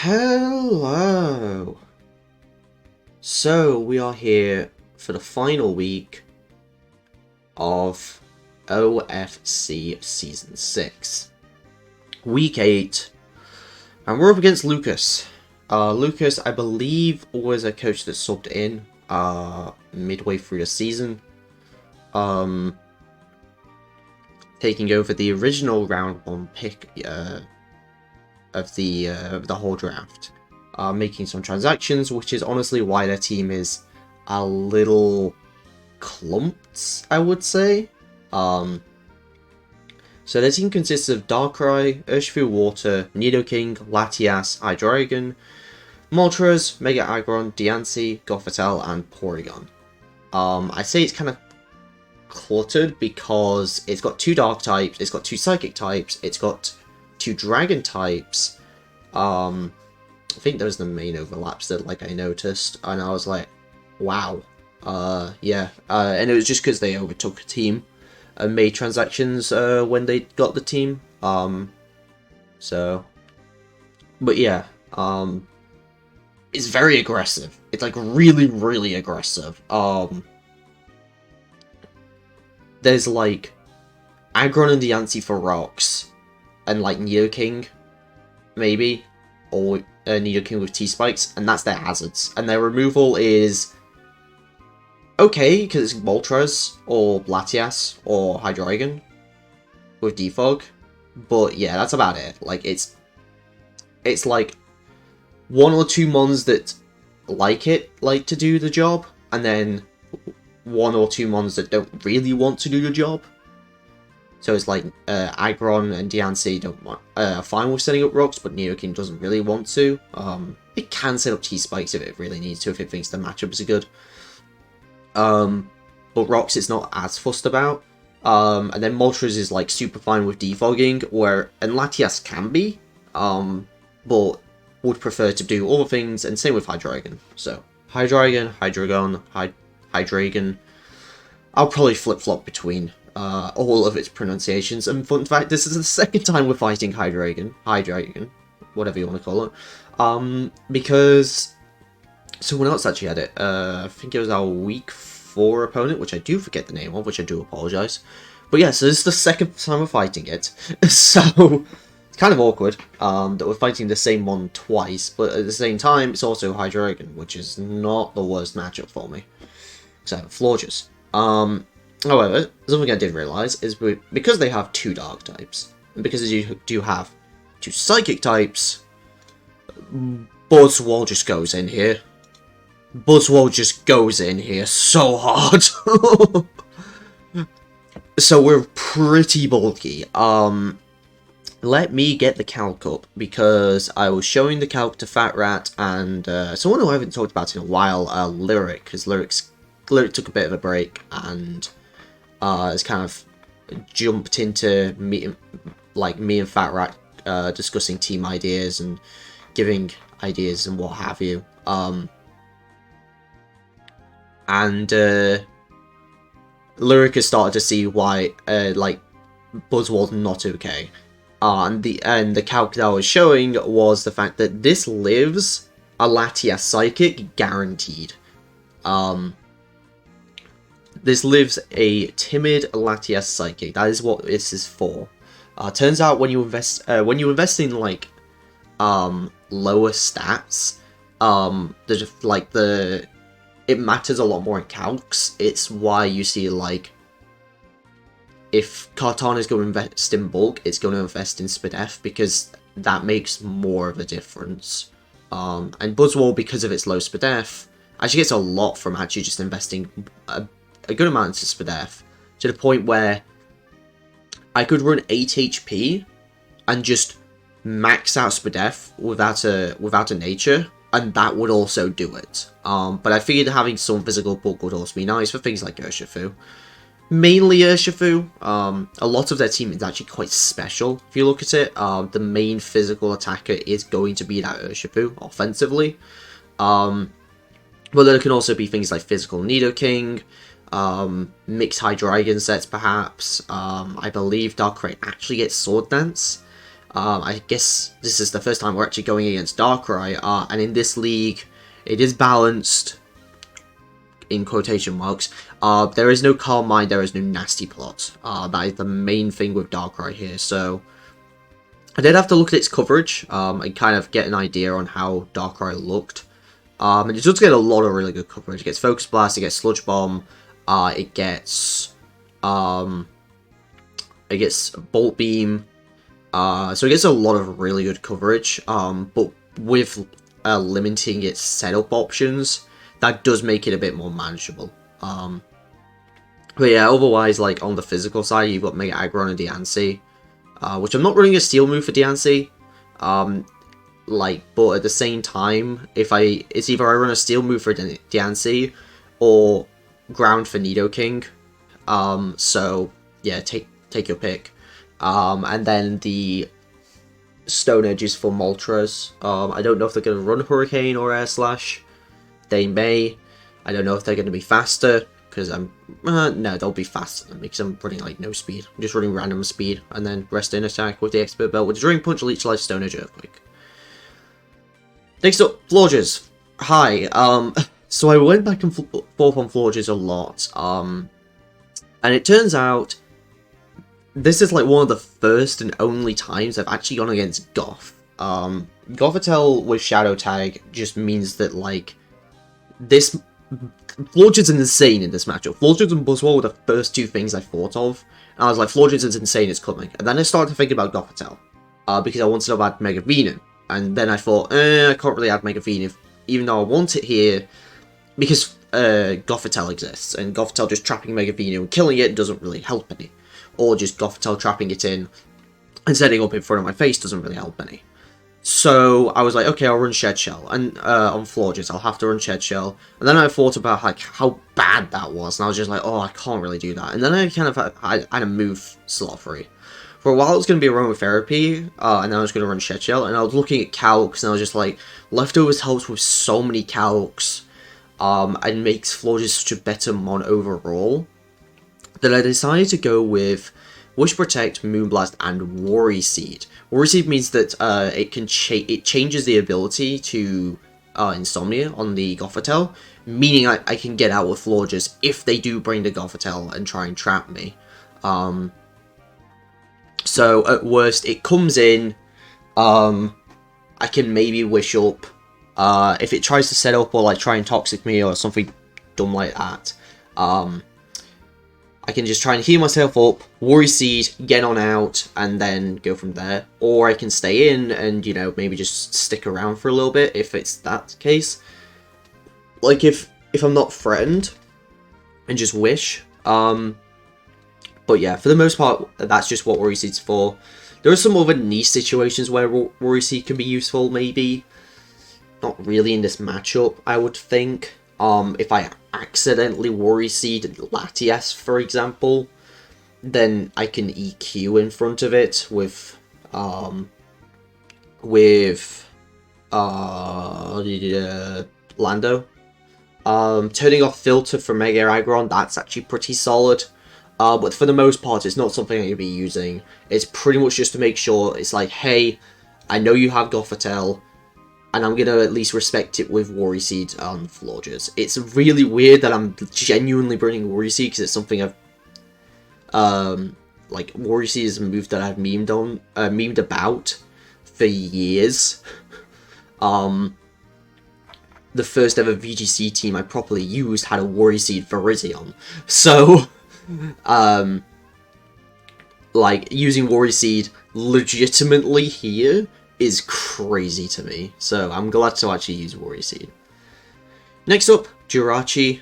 Hello! So, we are here for the final week of OFC Season 6. Week 8. And we're up against Lucas. Lucas, I believe, was a coach that subbed in midway through the season. Taking over the original round 1 pick of the whole draft. Making some transactions, which is honestly why their team is a little clumped, I would say. So their team consists of Darkrai, Urshifu Water, Nidoking, Latias, Hydreigon, Moltres, Mega Aggron, Diancie, Gothitelle, and Porygon. I say it's kind of cluttered because it's got 2 Dark types, it's got 2 Psychic types, it's got 2 Dragon types. I think those are the main overlaps that I noticed, and I was like, wow. Yeah. And it was just because they overtook a team and made transactions when they got the team. So, but yeah, it's very aggressive. It's really, really aggressive. There's Aggron and Diancie for rocks, and Nidoking, maybe, or Nidoking with T-Spikes, and that's their hazards. And their removal is okay, because it's Moltres, or Latias, or Hydreigon with Defog. But yeah, that's about it. It's 1 or 2 mons that like to do the job, and then 1 or 2 mons that don't really want to do the job. So it's Aggron and Diancie don't want, fine with setting up rocks, but Nidoking doesn't really want to. It can set up T-Spikes if it really needs to, if it thinks the matchups are good. But rocks it's not as fussed about. And then Moltres is super fine with defogging, and Latias can be, but would prefer to do other things, and same with Hydreigon. So Hydreigon, Hydreigon. I'll probably flip-flop between all of its pronunciations, and fun fact, this is the second time we're fighting Hydreigon, whatever you want to call it, because someone else actually had it. I think it was our week 4 opponent, which I do forget the name of, which I do apologise. But yeah, so this is the second time we're fighting it, so it's kind of awkward that we're fighting the same one twice, but at the same time, it's also Hydreigon, which is not the worst matchup for me. So, Florges. However, something I did realise is because they have 2 Dark types, and because you do have 2 Psychic types, Buzzwole just goes in here. Buzzwole just goes in here so hard. So we're pretty bulky. Let me get the calc up, because I was showing the calc to Fat Rat and someone who I haven't talked about in a while, Lyric, because Lyric took a bit of a break and has kind of jumped into me and Fat Rat discussing team ideas and giving ideas and what have you. And Lyric has started to see why Buzzwole's not okay. And the calc that I was showing was the fact that this lives a Latias Psychic guaranteed. This lives a timid Latias Psychic. That is what this is for. Turns out when you invest in lower stats, it matters a lot more in calcs. It's why you see if Kartana is going to invest in bulk, it's going to invest in Spadef, because that makes more of a difference. And Buzzwole, because of its low Spadef, actually gets a lot from actually just investing a good amount into Spadef, to the point where I could run 8 HP and just max out Spadef without a nature, and that would also do it. But I figured having some physical bulk would also be nice for things like Urshifu. Mainly Urshifu. A lot of their team is actually quite special, if you look at it. The main physical attacker is going to be that Urshifu, offensively. But there can also be things like physical Nidoking, mixed Hydreigon sets perhaps. I believe Darkrai actually gets Sword Dance. I guess this is the first time we're actually going against Darkrai, and in this league, it is balanced, in quotation marks. There is no Calm Mind, there is no Nasty Plot. That is the main thing with Darkrai here, so I did have to look at its coverage, and kind of get an idea on how Darkrai looked. And it does get a lot of really good coverage. It gets Focus Blast, it gets Sludge Bomb, it gets Bolt Beam, so it gets a lot of really good coverage, but with limiting its setup options, that does make it a bit more manageable. But yeah, otherwise, like, on the physical side, you've got Mega Aggron and Diancie, which I'm not running a Steel move for Diancie, but at the same time, it's either I run a Steel move for Diancie, or Ground for Nidoking, so yeah, take your pick. And then the Stone Edges for Moltres. I don't know if they're going to run Hurricane or Air Slash. They may. I don't know if they're going to be faster, because no, they'll be faster than me, because I'm running, like, no speed. I'm just running random speed, and then rest in attack with the Expert Belt, with Drain Punch, Leech Life, Stone Edge, Earthquake. Next up, Florges. Hi, so I went back and forth on Florges a lot, and it turns out this is, like, one of the first and only times I've actually gone against Goth. Gothitelle with Shadow Tag just means that, like, Florges is insane in this matchup. Florges and Buzzwole were the first two things I thought of, and I was like, Florges is insane, it's coming. And then I started to think about Gothitelle, because I wanted to add Mega Venom. And then I thought, I can't really add Mega Venom, even though I want it here, because Gothitelle exists, and Gothitelle just trapping Mega Venom and killing it doesn't really help any. Or just Gothitelle trapping it in and setting up in front of my face doesn't really help any. So I was like, okay, I'll run Shed Shell, and on Florges, I'll have to run Shed Shell. And then I thought about, like, how bad that was, and I was just like, oh, I can't really do that. And then I kind of had a move slot free. For a while, it was going to be Aromatherapy, and then I was going to run Shed Shell, and I was looking at Calcs, and I was just like, Leftovers helps with so many Calcs, and makes Florges such a better mon overall, that I decided to go with Wish Protect, Moonblast, and Worry Seed. Worry Seed means that it changes the ability to Insomnia on the Gothitelle, meaning I can get out with Florges if they do bring the Gothitelle and try and trap me. So at worst, it comes in, I can maybe Wish up, if it tries to set up or, like, try and Toxic me or something dumb like that, I can just try and heal myself up, Worry Seed, get on out, and then go from there. Or I can stay in and, you know, maybe just stick around for a little bit if it's that case. Like, if I'm not threatened, and just Wish. But yeah, for the most part, that's just what Worry Seed's for. There are some other niche situations where Worry Seed can be useful, maybe. Not really in this matchup, I would think. If I accidentally Worry Seed Latias, for example, then I can EQ in front of it with Lando. Turning off Filter for Mega Aggron, that's actually pretty solid. But for the most part, it's not something I'm going to be using. It's pretty much just to make sure it's like, hey, I know you have Gothitelle, and I'm going to at least respect it with Worry Seed on Florges. It's really weird that I'm genuinely bringing Worry Seed, because it's something I've... like, Worry Seed is a move that I've memed about for years. The first ever VGC team I properly used had a Worry Seed Virizion. So, like, using Worry Seed legitimately here is crazy to me, so I'm glad to actually use Worry Seed. Next up, Jirachi.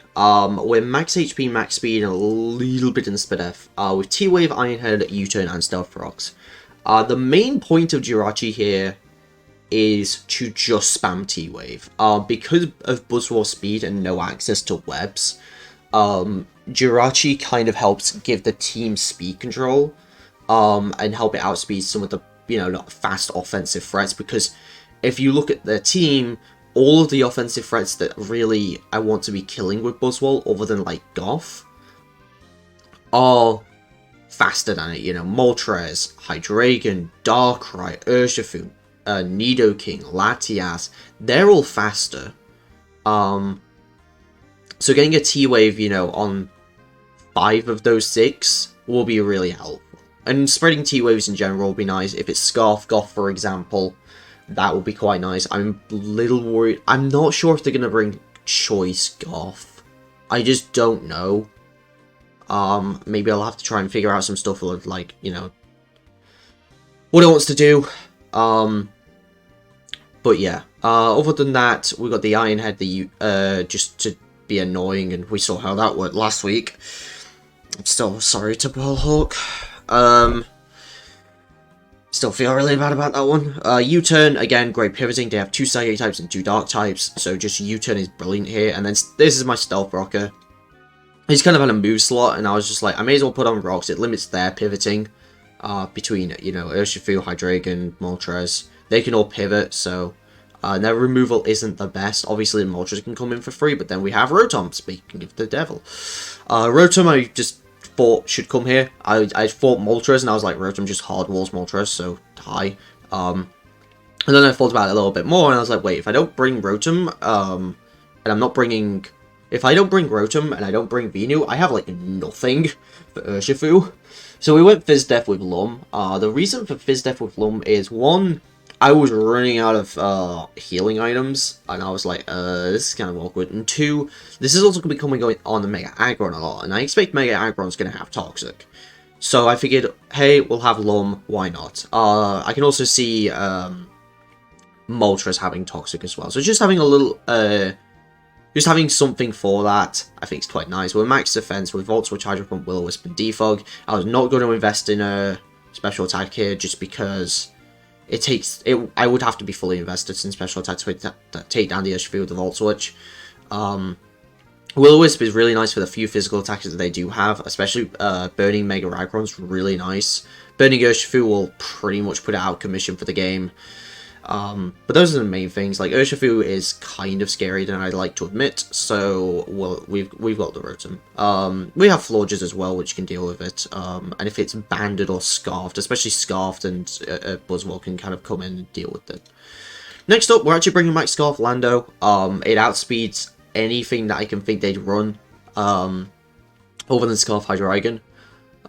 We're max HP, max speed, and a little bit in Spadef, with T-Wave, Iron Head, U-Turn, and Stealth Rocks. The main point of Jirachi here is to just spam T-Wave. Because of Buzzwole speed and no access to webs, Jirachi kind of helps give the team speed control, and help it outspeed some of the, you know, not fast offensive threats, because if you look at their team, all of the offensive threats that really I want to be killing with Buzzwole, other than, like, Goth, are faster than it. You know, Moltres, Hydreigon, Darkrai, Urshifu, Nidoking, Latias, they're all faster. So getting a T-Wave, you know, on 5 of those 6 will be really helpful. And spreading T-Waves in general will be nice. If it's Scarf Goth, for example, that will be quite nice. I'm a little worried. I'm not sure if they're going to bring Choice Goth. I just don't know. Maybe I'll have to try and figure out some stuff like, you know, what it wants to do. But yeah, other than that, we got the Iron Head, just to be annoying, and we saw how that worked last week. I'm still sorry to Ballhawk. Still feel really bad about that one. U-Turn, again, great pivoting. They have 2 Psychic types and 2 Dark types, so just U-Turn is brilliant here. And then this is my Stealth Rocker. He's kind of had a move slot, and I was just like, I may as well put on Rocks. It limits their pivoting between, you know, Urshifu, Hydreigon, Moltres. They can all pivot, so their removal isn't the best. Obviously, Moltres can come in for free, but then we have Rotom, speaking of the devil. Rotom, I just thought should come here. I thought Moltres, and I was like, Rotom just hard walls Moltres, so hi. And then I thought about it a little bit more, and I was like, wait, if I don't bring Rotom, and I'm not bringing... If I don't bring Rotom, and I don't bring Venu, I have, like, nothing for Urshifu. So we went Fizz Def with Lum. The reason for Fizz Def with Lum is, one, I was running out of healing items, and I was like, this is kind of awkward. And 2, this is also going to be going on the Mega Aggron a lot, and I expect Mega Aggron's going to have Toxic. So I figured, hey, we'll have Lum, why not? I can also see Moltres having Toxic as well. So just having a little, just having something for that, I think is quite nice. We're max defense with Volt Switch, Hydro Pump, Will-O-Wisp, and Defog. I was not going to invest in a special attack here just because it takes... I would have to be fully invested in special attack to take down the Urshifu with the Volt Switch. Will-O-Wisp is really nice for the few physical attacks that they do have, especially Burning Mega Aggron's really nice. Burning Urshifu will pretty much put it out of commission for the game. But those are the main things. Like, Urshifu is kind of scarier than I'd like to admit, so we've got the Rotom. We have Florges as well, which can deal with it. And if it's banded or scarfed, especially scarfed, and Buzzwole can kind of come in and deal with it. Next up, we're actually bringing back Scarf Lando. It outspeeds anything that I can think they'd run, other than Scarf Hydreigon.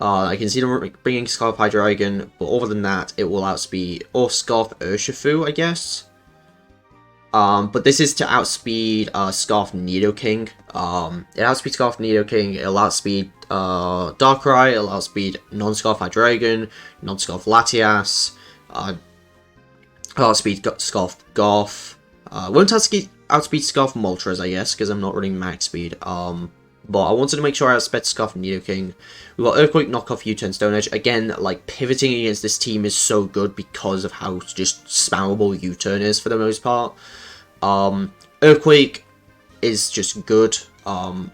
I can see them bringing Scarf Hydreigon, but other than that, it will outspeed, or Scarf Urshifu, I guess. But this is to outspeed Scarf Nidoking. It outspeeds Scarf Nidoking, it'll outspeed Darkrai, it'll outspeed non-Scarf Hydreigon, non-Scarf Latias, it'll outspeed Scarf Goth. Won't outspeed Scarf Moltres, I guess, because I'm not running max speed. But I wanted to make sure I outsped Scarf Nidoking. We've got Earthquake, Knockoff, U-Turn, Stone Edge. Again, like, pivoting against this team is so good because of how just spammable U-Turn is for the most part. Earthquake is just good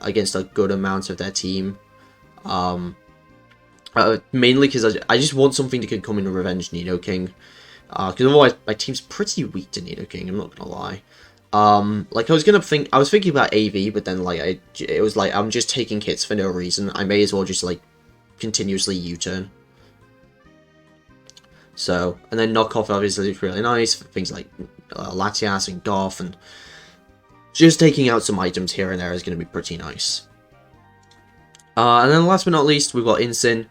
against a good amount of their team. Mainly because I just want something that can come in and revenge Nidoking. Because otherwise, my team's pretty weak to Nidoking, I'm not gonna lie. Like, I was thinking about AV, but then, like, it was like, I'm just taking hits for no reason. I may as well just, like, continuously U-turn. So, and then Knockoff obviously is really nice for things like Latias and Goth, and just taking out some items here and there is going to be pretty nice. And then last but not least, we've got Incin.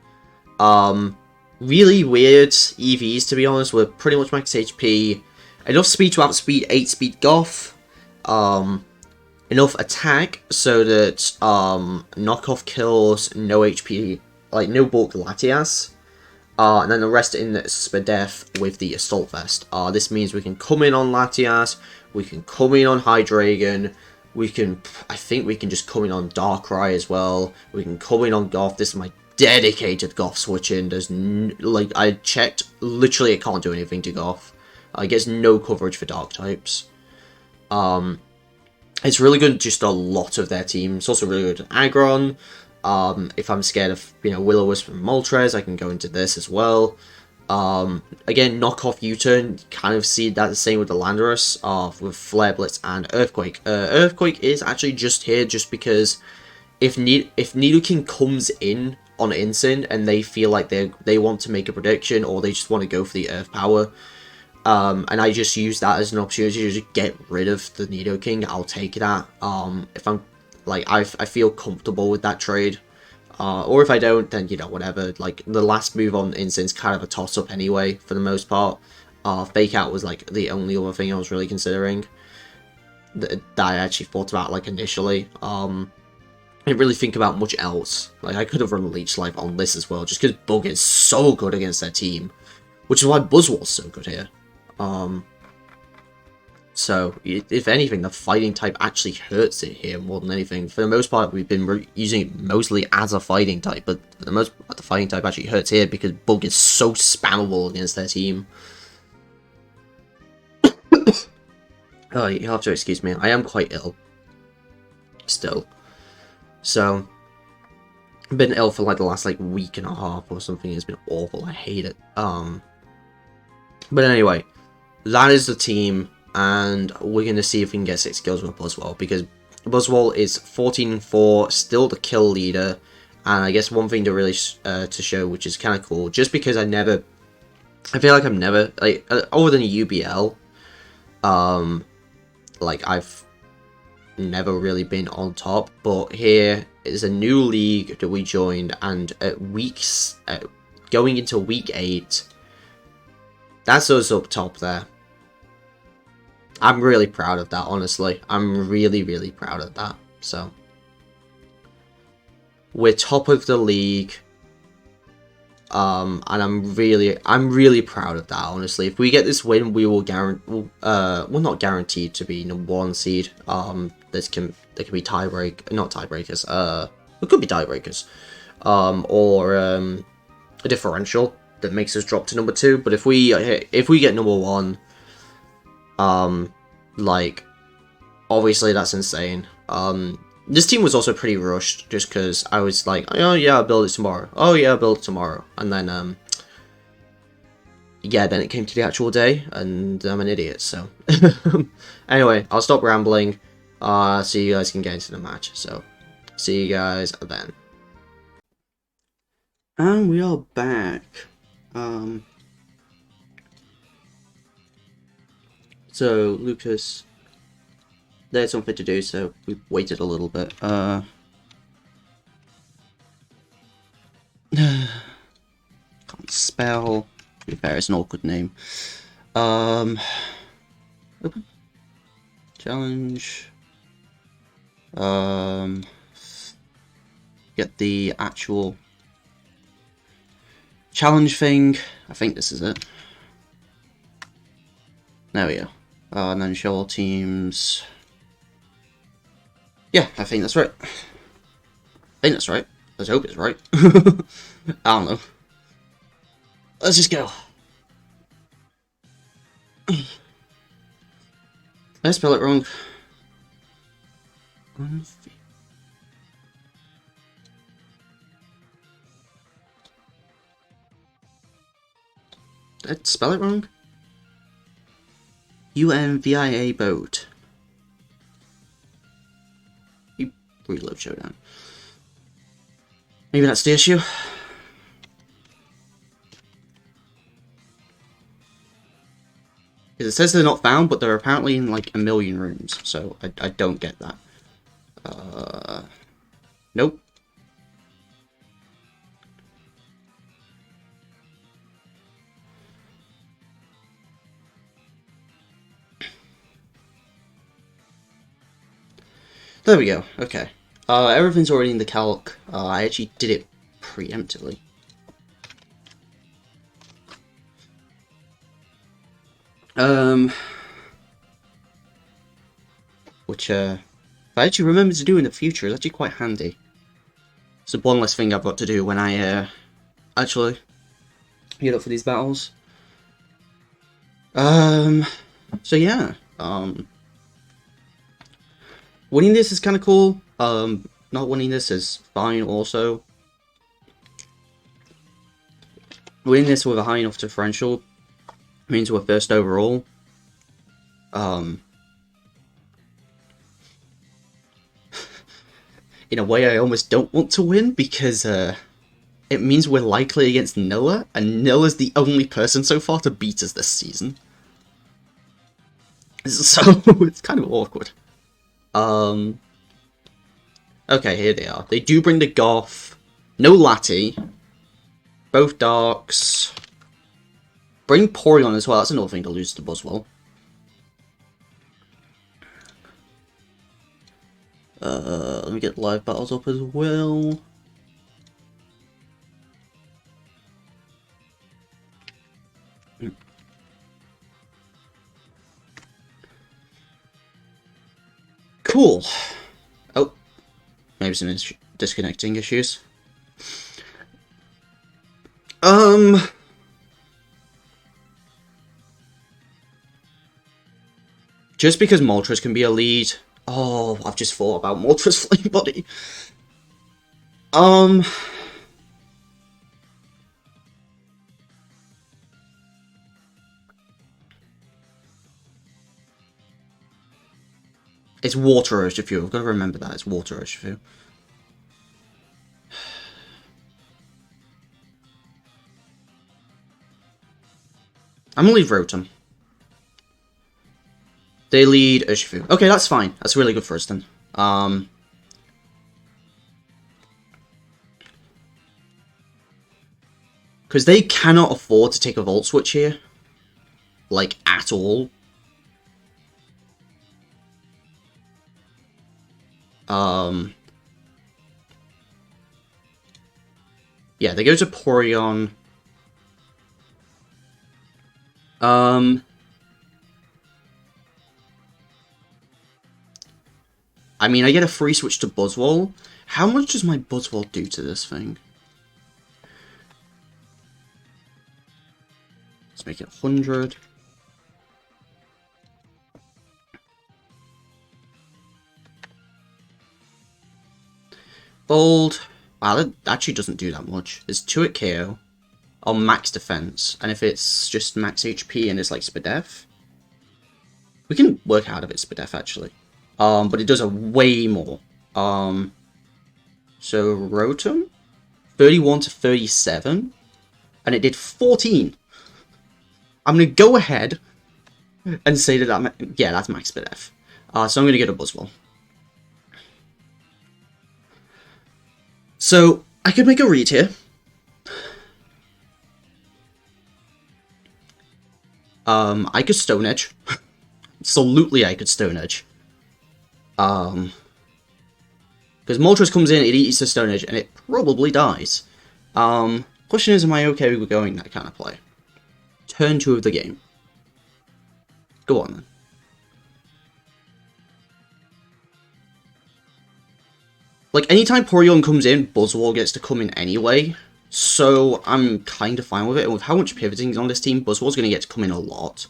Really weird EVs, to be honest. We're pretty much max HP. Enough speed to outspeed 8-speed Goth. Enough attack so that Knockoff kills no HP, like no bulk Latias. And then the rest in Spadef with the Assault Vest. This means we can come in on Latias, we can come in on Hydreigon, I think we can just come in on Darkrai as well, we can come in on Goth. This is my dedicated Goth switch-in. There's, like, I checked, literally it can't do anything to Goth. It gets no coverage for Dark types. It's really good just a lot of their team. It's also really good at Aggron. If I'm scared of, Will-O-Wisp and Moltres, I can go into this as well. Again, Knockoff U-Turn, kind of see that the same with the Landorus, with Flare Blitz and Earthquake. Earthquake is actually just here just because if Nidoking comes in on Insyn and they feel like they want to make a prediction or they just want to go for the Earth power. And I just use that as an opportunity to just get rid of the Nidoking. I'll take that. If I'm like I feel comfortable with that trade. Or if I don't, then, you know, whatever. Like, the last move on Insyn's kind of a toss-up anyway, for the most part. Fake Out was, like, the only other thing I was really considering. That I actually thought about, like, initially. I didn't really think about much else. Like, I could have run Leech Life on this as well, just because Bug is so good against their team. Which is why Buzzwole's so good here. So, if anything, the fighting type actually hurts it here more than anything. For the most part, we've been using it mostly as a fighting type, but for the most part, the fighting type actually hurts here because Bug is so spammable against their team. Oh, you have to excuse me, I am quite ill. Still. So, I've been ill for like the last like week and a half or something. It's been awful, I hate it. But anyway, that is the team. And we're going to see if we can get 6 kills with Buzzwole, because Buzzwole is 14-4, still the kill leader. And I guess one thing to really to show, which is kind of cool, just because I feel like I'm never, like, other than UBL, like, I've never really been on top. But here is a new league that we joined, and at going into week 8, that's us up top there. I'm really proud of that, honestly. I'm really, really proud of that. So, we're top of the league. And I'm really proud of that, honestly. If we get this win, we will we're not guaranteed to be number 1 seed. There can be not tiebreakers. There could be tiebreakers. Or a differential that makes us drop to number 2. But if we get number 1, like, obviously that's insane. This team was also pretty rushed, just because I was like, oh yeah, I'll build it tomorrow. Oh yeah, I'll build it tomorrow. And then, yeah, then it came to the actual day, and I'm an idiot, so. Anyway, I'll stop rambling, so you guys can get into the match. So, see you guys then. And we are back. So, Lucas, there's something to do, so we waited a little bit. Can't spell. To be fair, it's an awkward name. Open. Challenge. Get the actual challenge thing. I think this is it. There we go. And then show all teams. Yeah, I think that's right. Let's hope it's right. I don't know. Let's just go. Did I spell it wrong? Did I spell it wrong? UNVIA boat. You reload showdown. Maybe that's the issue. Because it says they're not found, but they're apparently in like 1,000,000 rooms, so I don't get that. Nope. There we go, okay. Everything's already in the calc. I actually did it preemptively. Which, if I actually remember to do in the future, is actually quite handy. It's the one less thing I've got to do when I, actually get up for these battles. So yeah, winning this is kind of cool. Not winning this is fine also. Winning this with a high enough differential means we're first overall. In a way, I almost don't want to win because, it means we're likely against Nilla, and Nilla's the only person so far to beat us this season. So, it's kind of awkward. Okay, here they are. They do bring the Goth. No Lati. Both Darks. Bring Porygon as well. That's another thing to lose to Buzzwole. Let me get live battles up as well. Cool. Oh, maybe some disconnecting issues. Just because Moltres can be a lead. Oh, I've just thought about Moltres Flame Body. It's Water Urshifu. I've got to remember that. It's Water Urshifu. I'm gonna leave Rotom. They lead Urshifu. Okay, that's fine. That's really good for us then. Because they cannot afford to take a Volt Switch here. Like, at all. Yeah, they go to Porygon. I mean, I get a free switch to Buzzwole. How much does my Buzzwole do to this thing? Let's make it 100. Bold. Wow, that actually doesn't do that much. It's 2 at KO on max defense, and if it's just max HP and it's like Spadef, we can work out of it Spadef actually. But it does a way more. So Rotom, 31 to 37, and it did 14. I'm gonna go ahead and say that yeah, that's max Spadef. So I'm gonna get a Buzzwole. So I could make a read here. I could Stone Edge. Absolutely, I could Stone Edge. Because Moltres comes in, it eats the Stone Edge, and it probably dies. Question is, am I okay with going that kind of play? Turn 2 of the game. Go on, then. Like, anytime Porygon comes in, Buzzwole gets to come in anyway, so I'm kind of fine with it, and with how much pivoting is on this team, Buzzwole's going to get to come in a lot.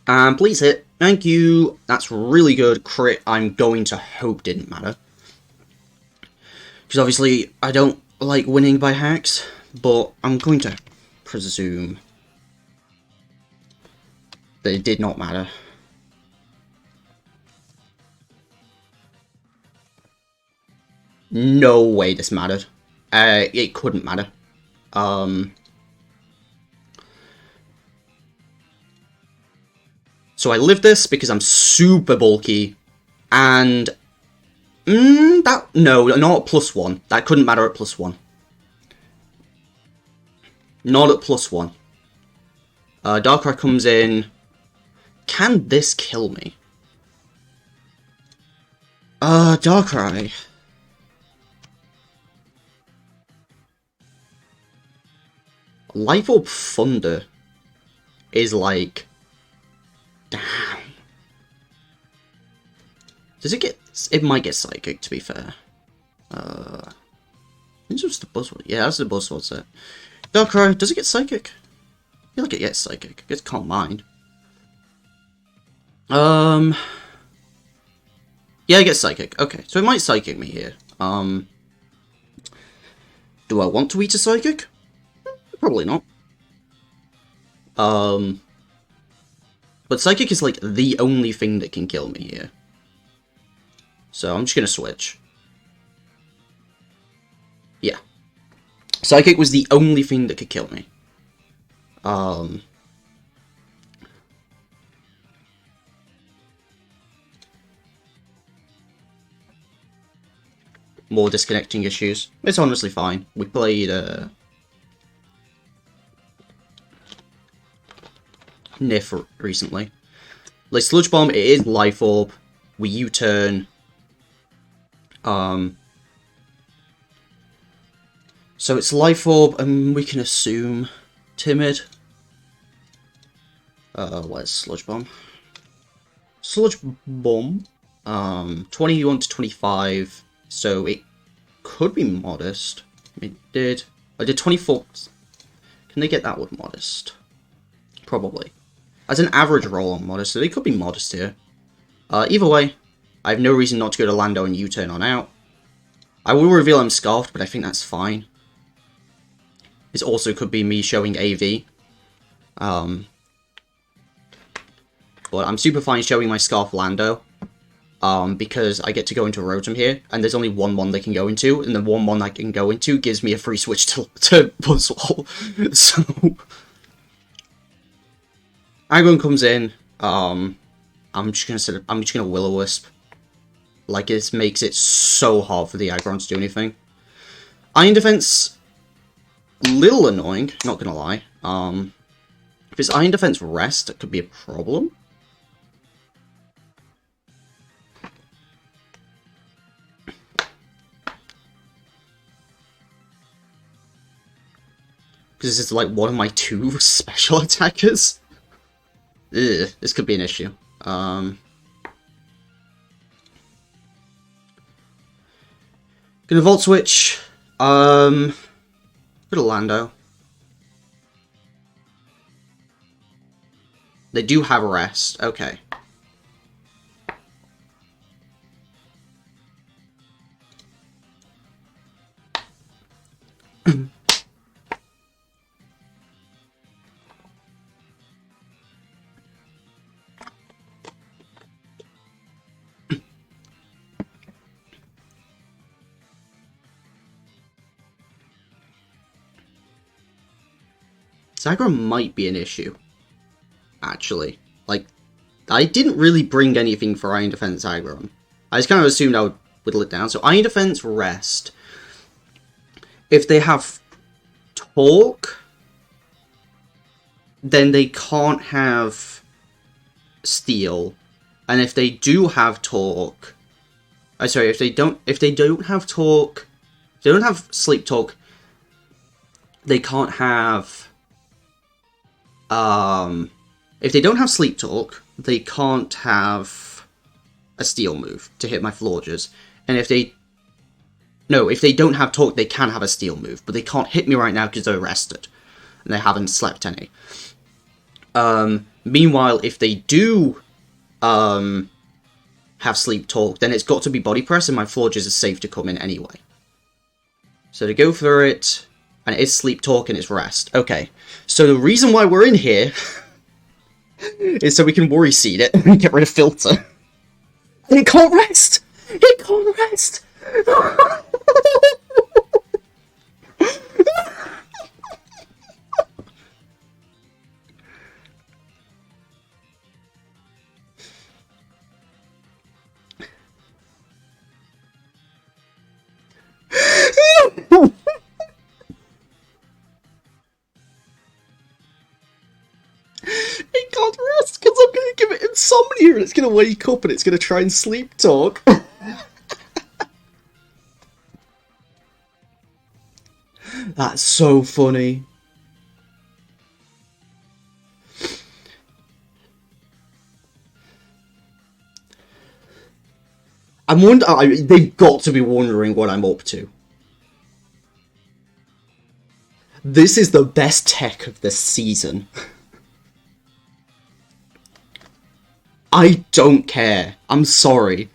And please hit. Thank you. That's really good. Crit, I'm going to hope didn't matter. Because obviously, I don't like winning by hacks, but I'm going to presume that it did not matter. No way this mattered. It couldn't matter. So I live this because I'm super bulky, and no, not at +1. That couldn't matter at +1. Not at +1. Darkrai comes in. Can this kill me? Darkrai. Life Orb Thunder is like... Damn. Does it get... It might get Psychic, to be fair. It's just the Buzzwole. Yeah, that's the Buzzwole set. Darkrai, does it get Psychic? I feel like it gets Psychic. It gets Calm Mind. Yeah, it gets Psychic. Okay, so it might Psychic me here. Do I want to eat a Psychic? Probably not. But Psychic is like the only thing that can kill me here. So I'm just gonna switch. Psychic was the only thing that could kill me. More disconnecting issues. It's honestly fine. We played Nif recently. Like Sludge Bomb, it is Life Orb. We U-turn. So it's Life Orb, and we can assume Timid. Where's Sludge Bomb? Sludge Bomb. 21 to 25. So it could be Modest. It did. I did 24. Can they get that with Modest? Probably. As an average roll on Modest, so they could be Modest here. Either way, I have no reason not to go to Lando and U-turn on out. I will reveal I'm Scarfed, but I think that's fine. This also could be me showing AV. But I'm super fine showing my Scarf Lando. Because I get to go into Rotom here, and there's only 1-1 they can go into, and the 1-1 I can go into gives me a free switch to Buzzwole. So Aggron comes in. I'm just gonna Will-O-Wisp. Like, it makes it so hard for the Aggron to do anything. Iron Defense, little annoying, not gonna lie. If it's Iron Defense Rest, it could be a problem. Because this is like one of my 2 special attackers. Ugh, this could be an issue. Gonna Volt Switch. Bit of Lando. They do have a rest. Okay. Aggron might be an issue, actually. Like, I didn't really bring anything for Iron Defense Aggron. I just kind of assumed I would whittle it down. So Iron Defense Rest. If they have Talk, then they can't have Steel. And if they do have Talk... sorry, if they don't have Talk... If they don't have Sleep Talk, they can't have... if they don't have Sleep Talk, they can't have a Steel move to hit my Florges. And if they... No, if they don't have Talk, they can have a Steel move, but they can't hit me right now because they're rested. And they haven't slept any. Meanwhile, if they do have Sleep Talk, then it's got to be Body Press, and my Florges are safe to come in anyway. So to go for it, and it is Sleep Talk and it's Rest. Okay, so the reason why we're in here is so we can Worry Seed it and get rid of Filter. And it can't rest! It can't rest! It can't rest because I'm going to give it insomnia and it's going to wake up and it's going to try and sleep talk. That's so funny. They've got to be wondering what I'm up to. This is the best tech of the season. I don't care. I'm sorry.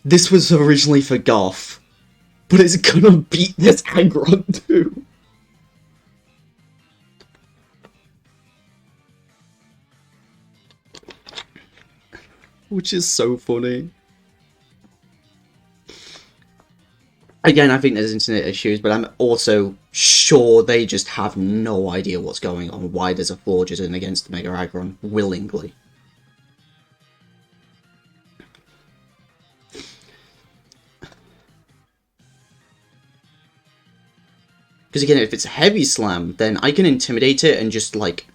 This was originally for Goth, but it's gonna beat this Aggron too. Which is so funny. Again, I think there's internet issues, but I'm also sure they just have no idea what's going on, why there's a Florges against the Mega Aggron willingly. Because again, if it's a Heavy Slam, then I can Intimidate it and just, like,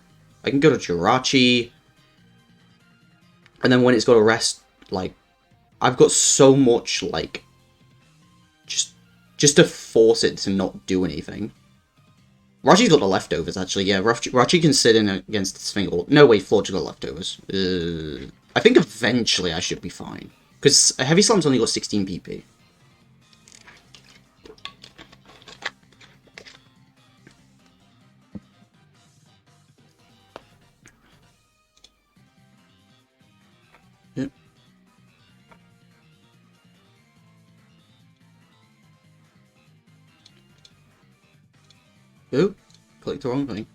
I can go to Jirachi, and then when it's got to rest, like, I've got so much, like, just to force it to not do anything. Rachi's got the leftovers, actually, yeah, Rachi can sit in against this thing, or, no, wait, Florge got leftovers. I think eventually I should be fine, because a Heavy Slam's only got 16 PP. Yep. Oh, clicked the wrong thing.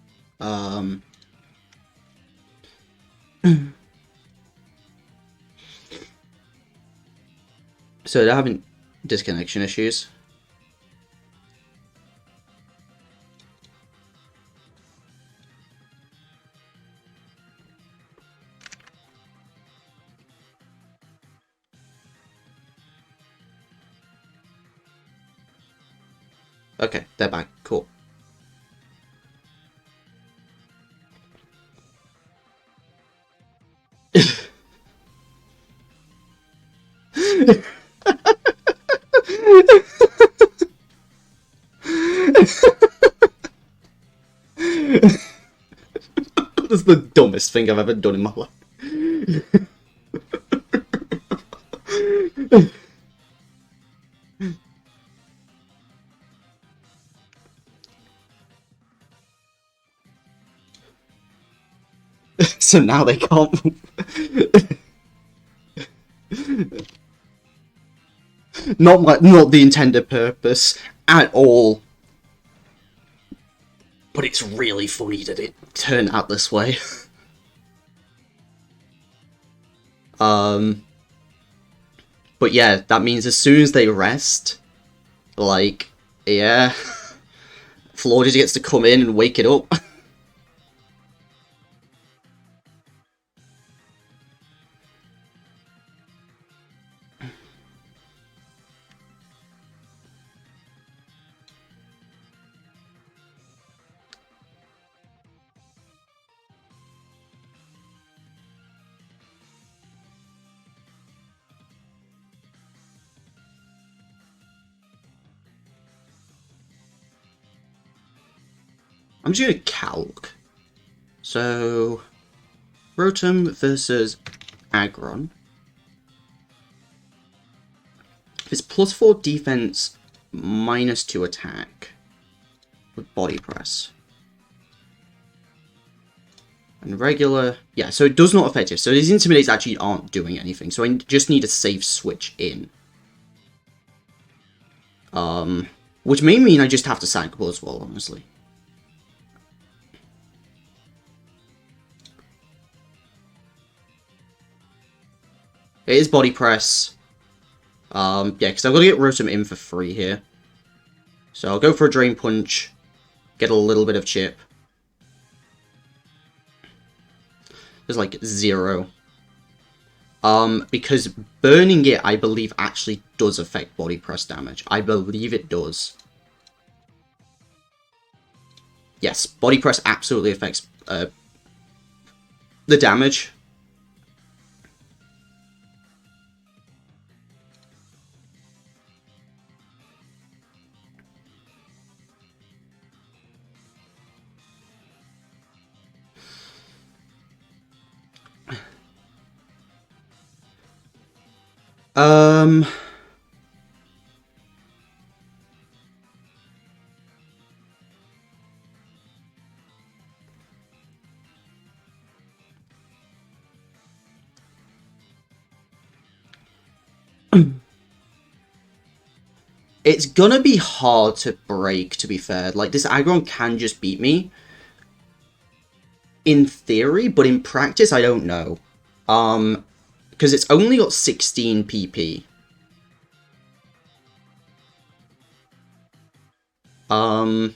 So they're having disconnection issues. Okay, they're back. Cool. That's the dumbest thing I've ever done in my life. So now they can't move. Not the intended purpose at all. But it's really funny that it turned out this way. But yeah, that means as soon as they rest, like, yeah, Florges gets to come in and wake it up. I'm just gonna calc. So, Rotom versus Aggron. It's +4 defense, -2 attack with Body Press. And regular, yeah, so it does not affect it. So these Intimidates actually aren't doing anything. So I just need a safe switch in. Which may mean I just have to sack as well, honestly. It is Body Press. Yeah, because I've got to get Rotom in for free here. So I'll go for a Drain Punch, get a little bit of chip. There's like 0. Because burning it, I believe, actually does affect Body Press damage. I believe it does. Yes, Body Press absolutely affects the damage. It's gonna be hard to break, to be fair. Like, this Aggron can just beat me. In theory, but in practice, I don't know. Because it's only got 16 PP. I'm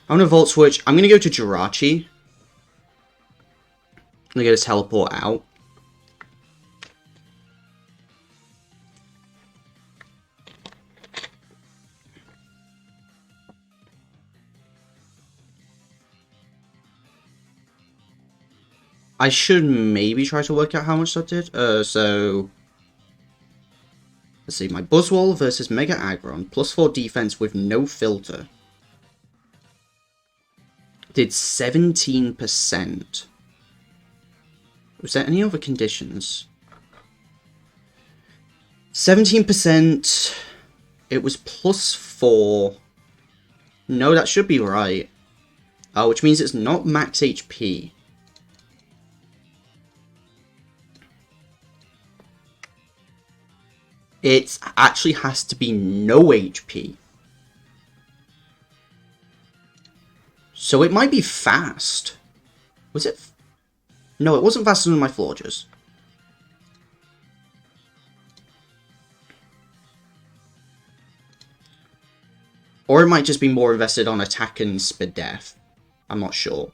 gonna Volt Switch. I'm gonna go to Jirachi. I'm gonna get a teleport out. I should maybe try to work out how much that did. So let's see. My Buzzwole versus Mega Aggron. +4 defense with no filter. Did 17%. Was there any other conditions? 17%. It was +4. No, that should be right. Which means it's not max HP. It actually has to be no HP. So it might be fast. Was it? No, it wasn't faster than my Florges. Or it might just be more invested on attack and speed death. I'm not sure.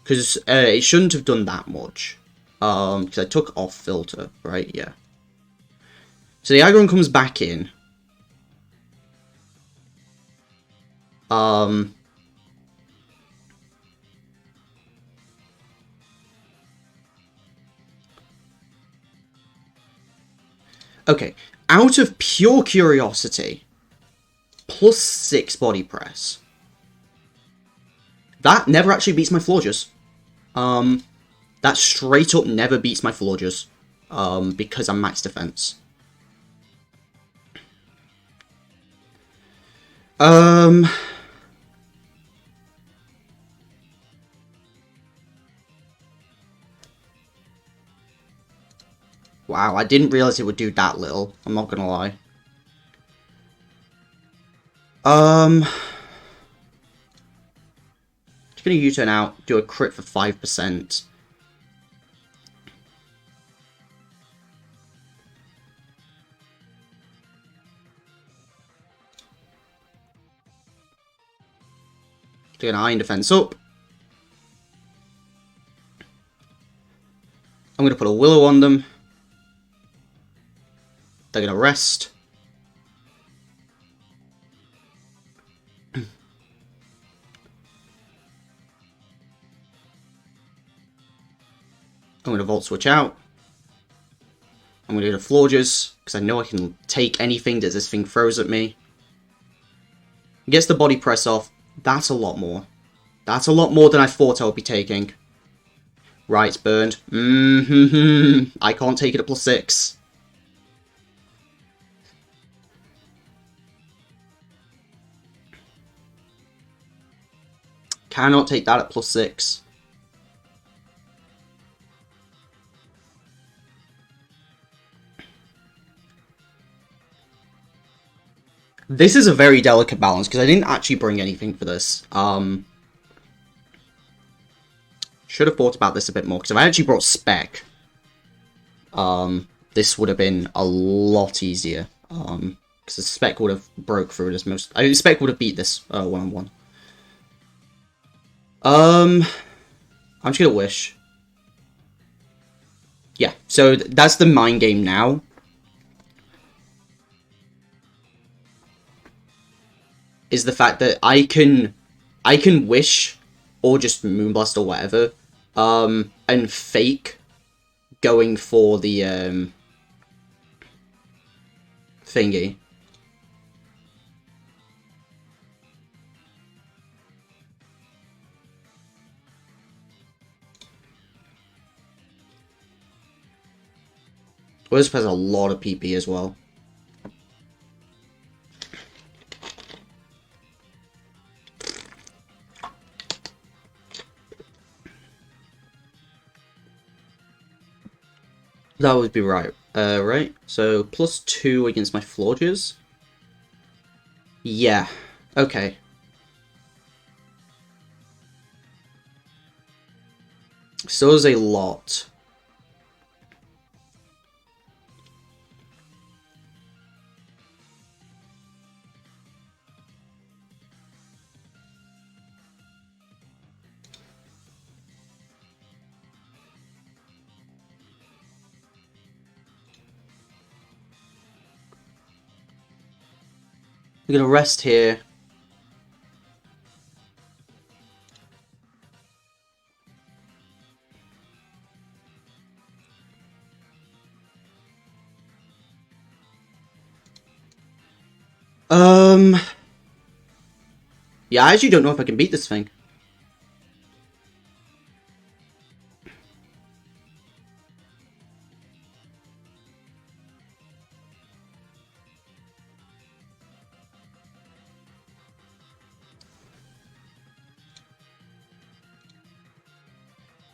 Because it shouldn't have done that much. Because I took off filter, right? Yeah. So the Aggron comes back in. Okay, out of pure curiosity, +6 body press. That never actually beats my Florges. That straight up never beats my Florges. Because I'm max defense. Wow, I didn't realize it would do that little. I'm not gonna lie. Just gonna U-turn out, do a crit for 5%. Get an Iron Defense up. I'm gonna put a Willow on them. They're gonna rest. I'm gonna Volt Switch out. I'm gonna do the Florges, because I know I can take anything that this thing throws at me. Gets the body press off. That's a lot more. That's a lot more than I thought I would be taking. Right, it's burned. I can't take it at +6. Cannot take that at +6. This is a very delicate balance, because I didn't actually bring anything for this. Should have thought about this a bit more, because if I actually brought Spec, this would have been a lot easier. Because the Spec would have broke through this most... I mean, Spec would have beat this one-on-one. I'm just gonna wish. Yeah, so that's the mind game now. Is the fact that I can wish, or just Moonblast or whatever, and fake going for the thingy. Wisp has a lot of PP as well. That would be right. Right? So, +2 against my Florges. Yeah. Okay. Still is a lot. We're gonna rest here. Yeah, I actually don't know if I can beat this thing.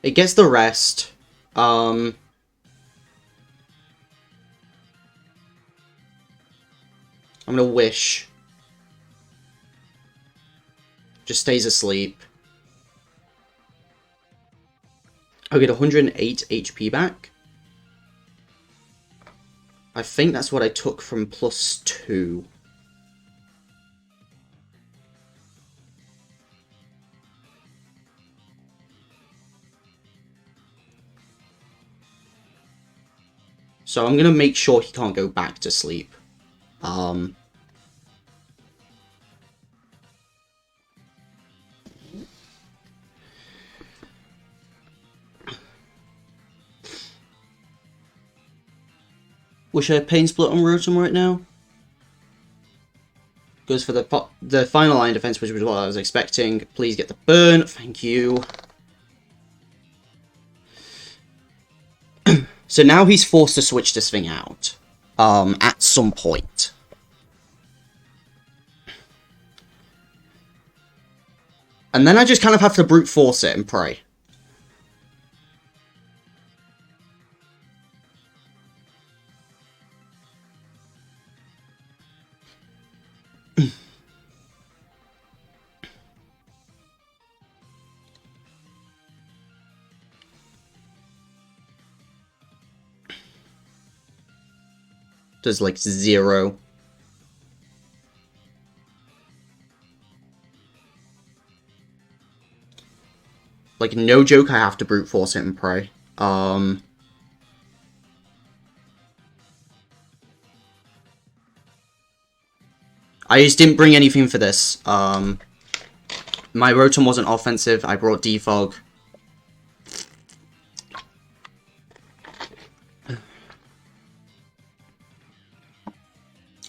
It gets the rest. I'm gonna wish. Just stays asleep. I'll get 108 HP back. I think that's what I took from +2. So I'm gonna make sure he can't go back to sleep. Wish I had Pain Split on Rotom right now. Goes for the final line defense, which was what I was expecting. Please get the burn. Thank you. So now he's forced to switch this thing out. At some point. And then I just kind of have to brute force it and pray. Does like 0. Like, no joke, I have to brute force it and pray. I just didn't bring anything for this. My Rotom wasn't offensive. I brought Defog.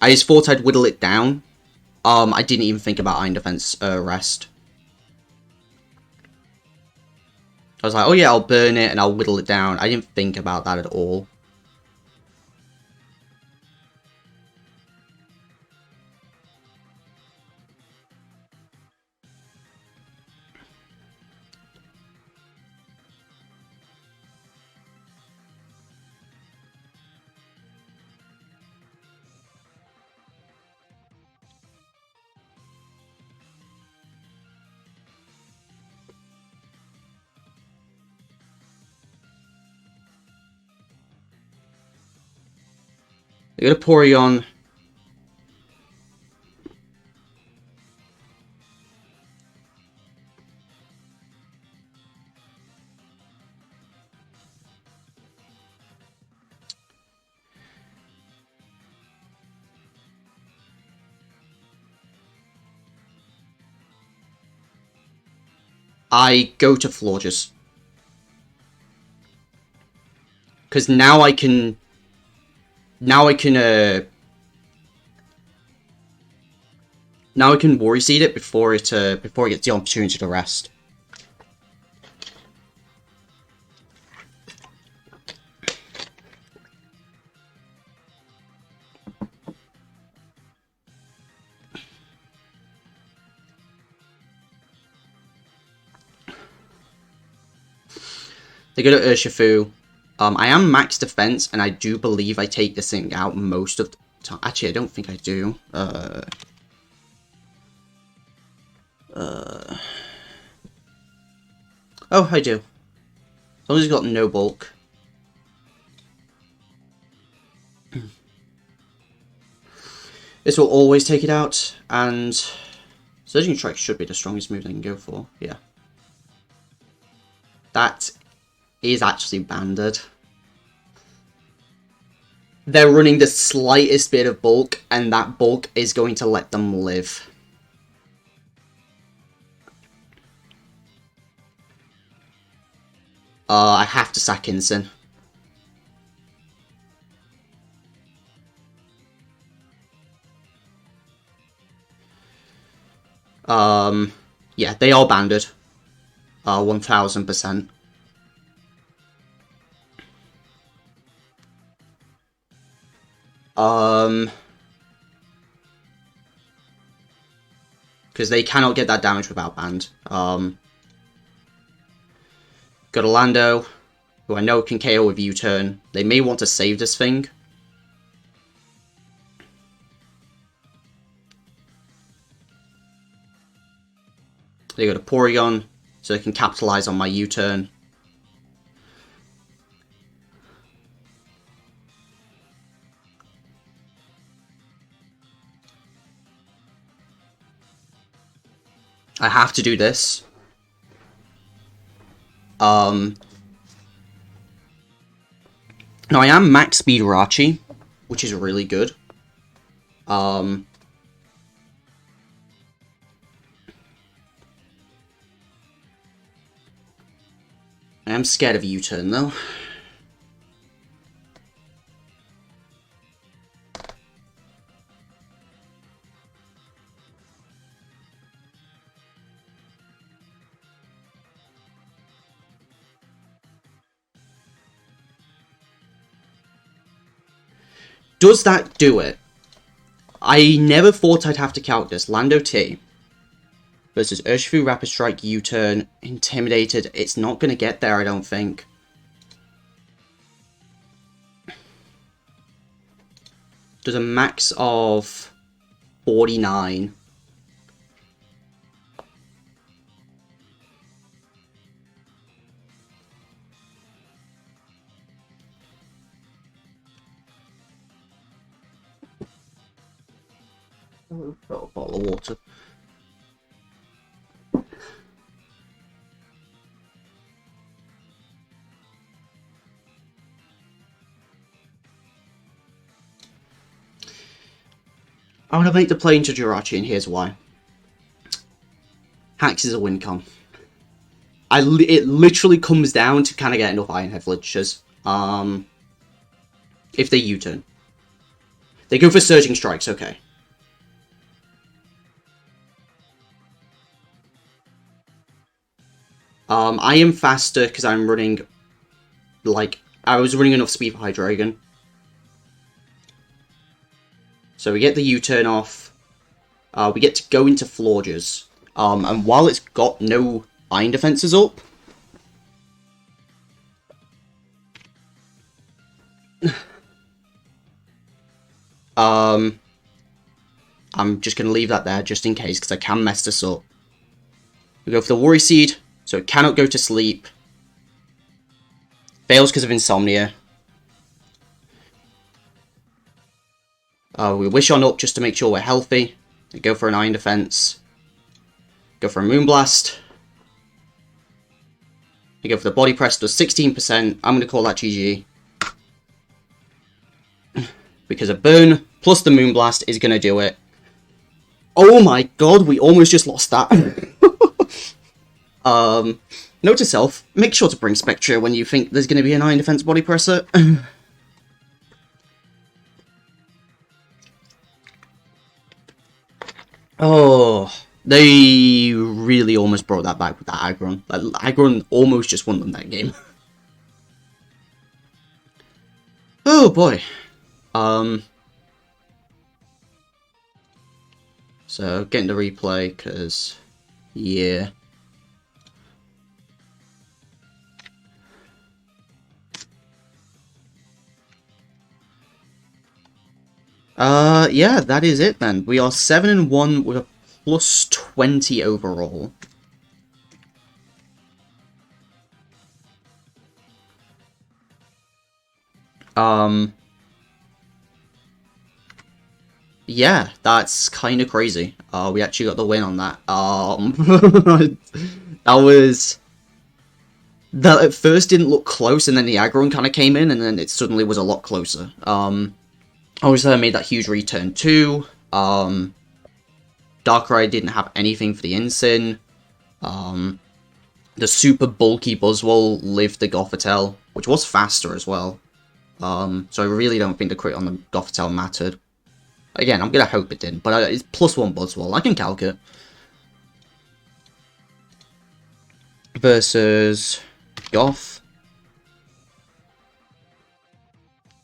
I just thought I'd whittle it down. I didn't even think about Iron Defense rest. I was like, oh yeah, I'll burn it and I'll whittle it down. I didn't think about that at all. I got a Porygon. I go to Florges. Because now I can... Now I can Worry Seed it before it gets the opportunity to rest. They go to Urshifu. I am max defense, and I do believe I take this thing out most of the time. Actually, I don't think I do. Oh, I do. As long as he's got no bulk. This will always take it out, and Surging Strike should be the strongest move they can go for. Yeah. That is actually banded. they're running the slightest bit of bulk, and that bulk is going to let them live. I have to sack Inson. Yeah, they are banded. 1000%. Because they cannot get that damage without band. Got a Lando, who I know can KO with U-turn. They may want to save this thing. They got a Porygon, so they can capitalize on my U-turn. I have to do this. Now I am max speed Rachi, which is really good. I am scared of U-turn though. Does that do it? I never thought I'd have to calc this. Lando T versus Urshifu Rapid Strike U-turn, Intimidated. It's not going to get there, I don't think. Does a max of 49. Got a bottle of water. I want to make the play into Jirachi, and here's why. Hax is a win con. It literally comes down to can I get enough Iron Head Flinchers. If they U-turn. They go for Surging Strikes, okay. I am faster because I'm running, like, I was running enough speed for Hydreigon. So we get the U-turn off. We get to go into Florges. And while it's got no Iron defenses up, I'm just going to leave that there just in case because I can mess this up. We go for the Worry Seed. So it cannot go to sleep. Fails because of Insomnia. We Wish on up just to make sure we're healthy. We go for an Iron Defense. Go for a Moonblast. We go for the Body Press, does 16%. I'm going to call that GG. Because a Burn plus the Moonblast is going to do it. Oh my god, we almost just lost that. Note to self, make sure to bring Spectra when you think there's going to be an Iron Defense Body Presser. Oh, they really almost brought that back with that Aggron. Like, Aggron almost just won them that game. Oh boy. So, getting the replay, because, yeah. Yeah, that is it then. We are 7-1 with a plus 20 overall. Yeah, that's kind of crazy. We actually got the win on that. that at first didn't look close, and then the aggro kind of came in, and then it suddenly was a lot closer. Obviously I made that huge return too. Darkrai didn't have anything for the Incin. The super bulky Buzzwole lived the Gothitelle, which was faster as well. So I really don't think the crit on the Gothitelle mattered. Again, I'm gonna hope it didn't, but it's +1 Buzzwole. I can calc it. Versus Goth.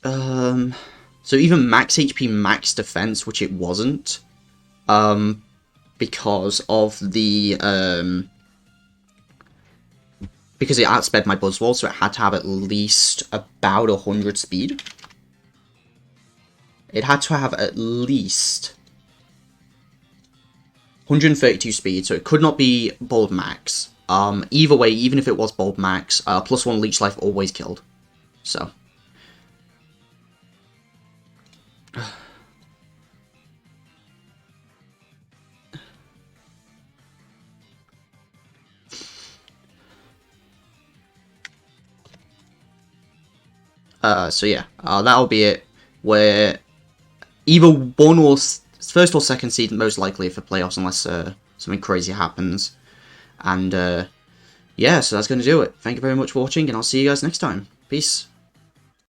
So even max HP, max defense, which it wasn't, because of the because it outsped my Buzzwole, so it had to have at least about 100 speed. It had to have at least 132 speed, so it could not be Bulb Max. Either way, even if it was Bulb Max, +1 Leech Life always killed. So. So yeah, that'll be it. Where either one or first or second seed most likely for playoffs, unless something crazy happens. And yeah, so that's going to do it. Thank you very much for watching, and I'll see you guys next time. Peace.